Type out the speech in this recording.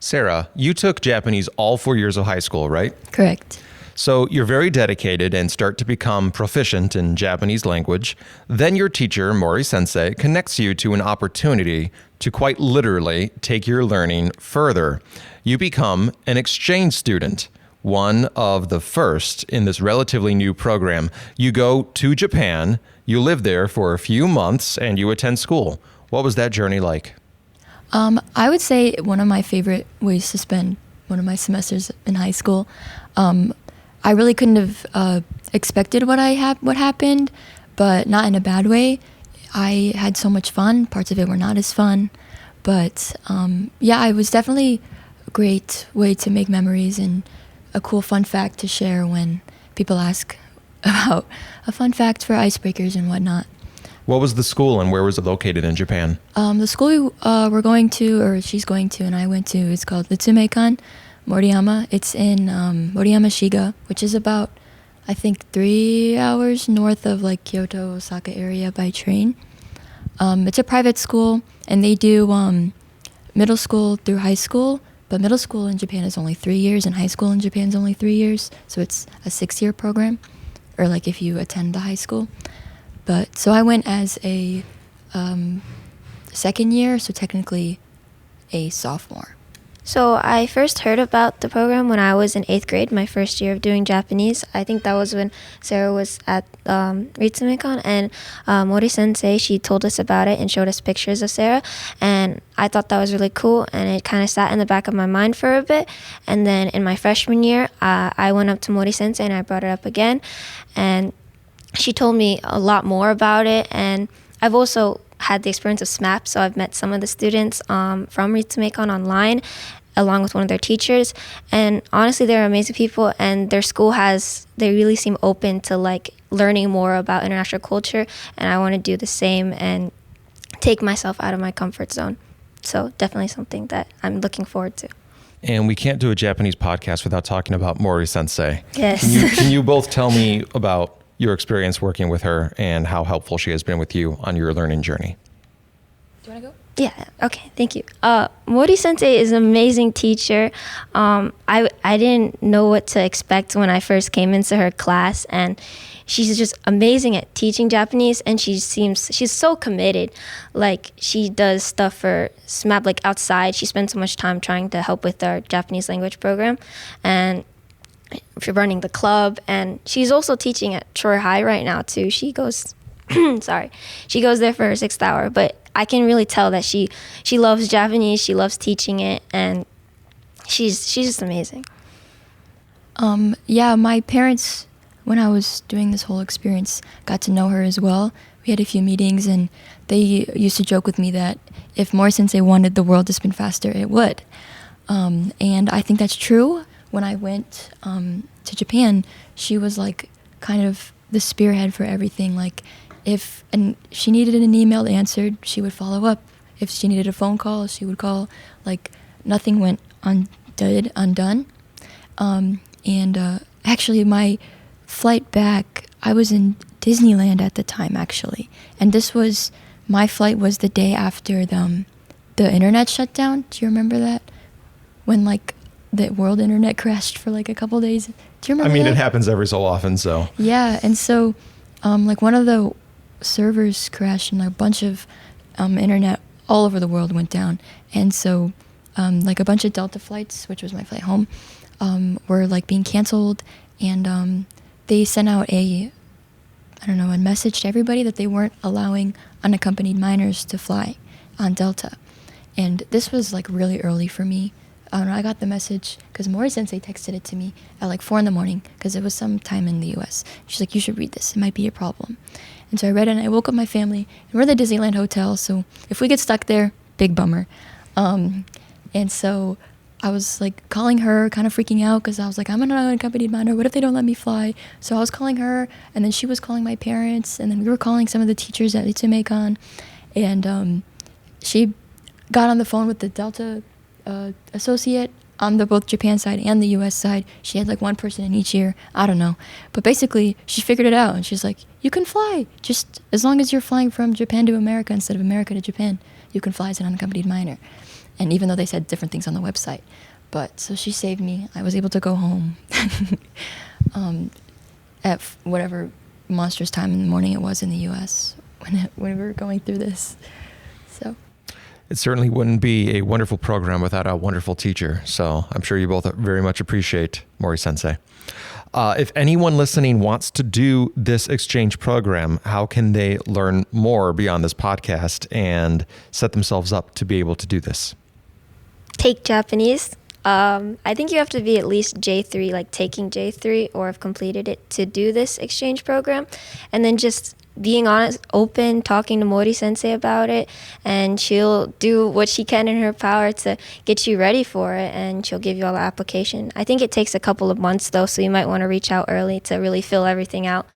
Sarah, you took Japanese all 4 years of high school, right? Correct. So you're very dedicated and start to become proficient in Japanese language. Then your teacher, Mori Sensei, connects you to an opportunity to quite literally take your learning further. You become an exchange student, one of the first in this relatively new program. You go to Japan, you live there for a few months, and you attend school. What was that journey like? I would say one of my favorite ways to spend one of my semesters in high school. I really couldn't have expected what happened, but not in a bad way. I had so much fun. Parts of it were not as fun, but it was definitely a great way to make memories and a cool fun fact to share when people ask about a fun fact for icebreakers and whatnot. What was the school and where was it located in Japan? The school we're going to, or she's going to, and I went to, is called Ritsumeikan Moriyama. It's in Moriyama Shiga, which is about, I think, 3 hours north of like Kyoto, Osaka area by train. It's a private school, and they do middle school through high school, but middle school in Japan is only 3 years, and high school in Japan is only 3 years, so it's a 6-year program, or like if you attend the high school. But so I went as a second year, so technically a sophomore. So I first heard about the program when I was in 8th grade, my first year of doing Japanese. I think that was when Sarah was at Ritsumeikan, and Mori Sensei, she told us about it and showed us pictures of Sarah, and I thought that was really cool, and it kind of sat in the back of my mind for a bit. And then in my freshman year, I went up to Mori Sensei and I brought it up again, and she told me a lot more about it. And I've also had the experience of SMAP, so I've met some of the students from Ritsumeikan online, along with one of their teachers. And honestly, they're amazing people, and their school they really seem open to like learning more about international culture. And I want to do the same and take myself out of my comfort zone. So definitely something that I'm looking forward to. And we can't do a Japanese podcast without talking about Mori Sensei. Yes. Can you both tell me about your experience working with her and how helpful she has been with you on your learning journey? Do you want to go? Yeah, okay, thank you. Mori Sensei is an amazing teacher. I didn't know what to expect when I first came into her class, and she's just amazing at teaching Japanese, and she's so committed. Like, she does stuff for SMAP, like outside. She spends so much time trying to help with our Japanese language program, and for running the club, and she's also teaching at Troy High right now too. She goes she goes there for her 6th hour, but I can really tell that she loves Japanese, she loves teaching it, and she's just amazing. My parents, when I was doing this whole experience, got to know her as well. We had a few meetings, and they used to joke with me that if Mori Sensei wanted the world to spin faster, it would. And I think that's true. When I went to Japan, she was like kind of the spearhead for everything. Like, if she needed an email answered, she would follow up. If she needed a phone call, she would call. Like, nothing went undone. Actually, my flight back, I was in Disneyland at the time, actually. And my flight was the day after the internet shut down. Do you remember that? When, like, the world internet crashed for like a couple days. Do you remember that? It happens every so often, so. Yeah, and so like one of the servers crashed and a bunch of internet all over the world went down. And so like a bunch of Delta flights, which was my flight home, were like being canceled, and they sent out a message to everybody that they weren't allowing unaccompanied minors to fly on Delta. And this was like really early for me. I got the message because Mori Sensei texted it to me at like 4 a.m. because it was some time in the U.S. She's like, you should read this. It might be a problem. And so I read it, and I woke up my family. And we're at the Disneyland Hotel, so if we get stuck there, big bummer. And so I was like calling her, kind of freaking out because I was like, I'm an unaccompanied minor. What if they don't let me fly? So I was calling her, and then she was calling my parents, and then we were calling some of the teachers at Ritsumeikan. And she got on the phone with the Delta associate on the both Japan side and the US side. She had like one person in each ear. I don't know. But basically, she figured it out, and she's like, you can fly. Just as long as you're flying from Japan to America instead of America to Japan, you can fly as an unaccompanied minor. And even though they said different things on the website. But so she saved me. I was able to go home at whatever monstrous time in the morning it was in the U.S. when we were going through this. So It certainly wouldn't be a wonderful program without a wonderful teacher. So I'm sure you both very much appreciate Mori Sensei. If anyone listening wants to do this exchange program, how can they learn more beyond this podcast and set themselves up to be able to do this? Take Japanese. I think you have to be at least J3, like taking J3 or have completed it to do this exchange program. And then just being honest, open, talking to Mori Sensei about it, and she'll do what she can in her power to get you ready for it, and she'll give you all the application. I think it takes a couple of months though, so you might want to reach out early to really fill everything out.